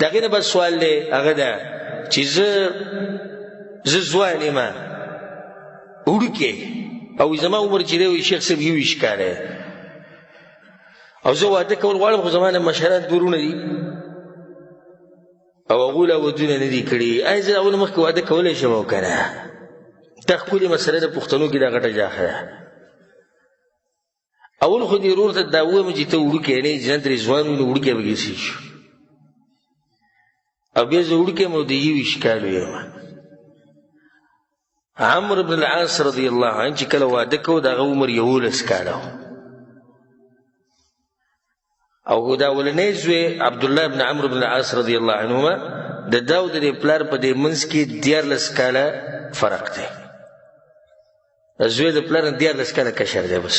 د هغې نه بس سوال دی هغه ده چې زه ځوان یم وړوکی او زما عمر چې دی شیخ صاحب 21 کاله او زه واده کول غواړم خو زما نه مشران دورونه دي او هغوی لا ودونه نه دي کړي آیا زه اول مخکې واده کولی شم او که نه دا ښکلې مسله د پښتنو کې دا غټه جاخه ده اول خو دې ورور ته دا ووایم چې ته وړوکی نه یې ځان ترې ځوان وي نو وړوکی به ګرځې شو او بیا زه وړوکی یم او د 21 کالو یم عمرو بن العاص رضی الله عنه چې کله واده کو د هغه عمر 11 کاله او دا اولنی زوی عبدالله بن عمرو بن العاص رضی الله عنهما د ده او د دې پلار په دې منځ کې 14 کاله فرق دی زوی د پلار نه 14 کاله کشر دی بس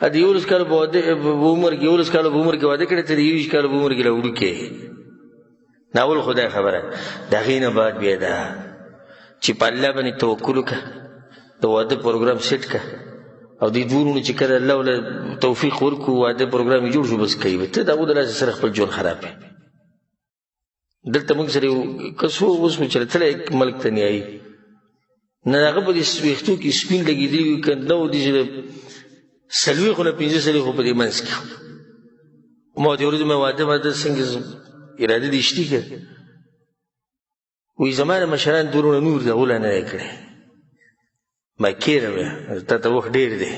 د 11 کاله په عمر کې 11 کاله په عمر کې واده کړی ته د 21 کاله په عمر کې لا وړوکی ناول خدای خبره د هغې نه بعد بیا ده چې په الله باندې توکل وکړه د واده پروګرام سیټ کړه او دې دوه وروڼو چې کله الله له توفیق ورکړو واده پروګرام یې جوړ شو بس کوي ته د هغو د لاسه سره خپل ژوند خراب کړي دلته موږ سره یو کس و اوس مو چې تللی ملک ته نیایي نه د هغه په دې ویښتو کې سپین لګېدلي وي که نه و دې چې د 40 نه 15 خو په دې منځ کې ما ورته ویل مې واده څنګه اراده دې شتي که وی زما نه مشران دورونه نور د هغو لا نه دی کړی ما کېره ویه تا ته وخت ډېر دی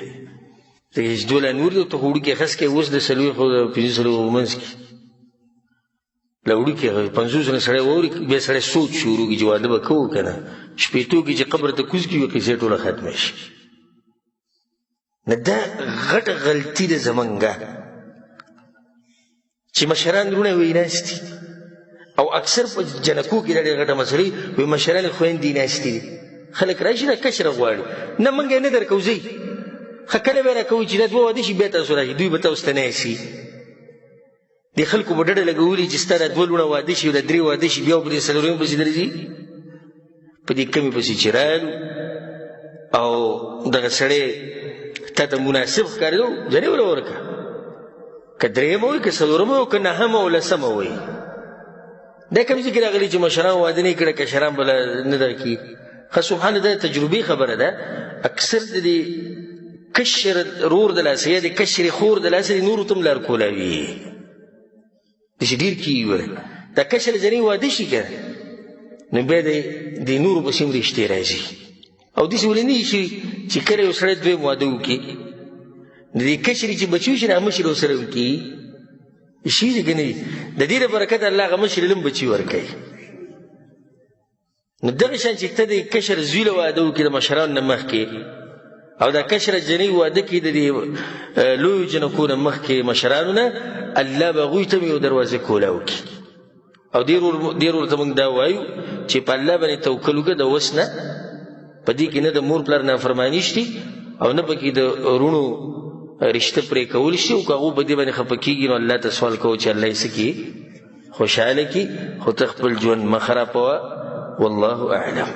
ځکه چې دوی لا نور دی ته خو وړوکی خس کوې اوس د 40 او 15 منځ کې له وړوکي 50 نه سړی واوري بیا سړی سوچ شروع کړي چې واده به کوو که نه شپېتو کې چې قبر ته کوز کړي قصې ټوله ختمه شي نه دا غټه غلطي ده زمونږه چې مشران وروڼه وی ناستي او اکثر په جنکو کې دا ډېره غټه مسله وي مشران خویندې ناستې دي خلک راشي دا کشره غواړي نه موږ یې نه درکوو ځئ ښه کله به یې راکوو چې دا دوه واده شي بیا تاسو راشي دوی به تاسو ته نه ایسي دې خلکو به ډډه لګولي چې ستا دا 2 لوڼه واده شي او دا 3 واده شي بیا به په دې 4 پسې درځي په دې کمې پسې چې رالو او دغه سړی تا ته مناسب ښکارېدو جنې وله ورکړه که 3 وي که 4 وي که 9 او 10 وي دا کوم ځای کې راغلي چې مشران واده نه یې کړی کشران به نه درکړي ښه سبحانه دا تجربې خبره ده اکثر د دې کشر رور د لاسه یا د کشرې خور د لاسه د نورو ته هم لار کولاوي داسې ډېر کېږي وره دا کشر جنې واده شي که نو بیا د نورو پسې هم رشتې راځي او داسې ولې نه شي چې کله یو سړی دویم واده وکړي د دې کشرې چې بچي وشي هغه مشر ورسره وکړي شي دې که نه دي د دې د برکت الله هغه مشر له هم بچي ورکوي نو دغه شان چې ته د کشر زوی له واده وکړي د مشرانو نه مخکې او دا کشره جنۍ واده کړي د دې لویو جنکو نه مخکې مشرانو نه الله به هغوی ته هم یو دروازه کولا وکړي او ډېر ورته موږ دا وایو چې په الله باندې توکل وکړه د وس نه په دې کې نه د مور پلار نافرماني شتي او نه پکې د وروڼو رشته پرې کول شي او که هغو په دې باندې خفه کېږي نو الله ته سوال کوو چې الله یې څه کړي خوشحاله کړي خو ته خپل ژوند مه خرابوه والله اعلم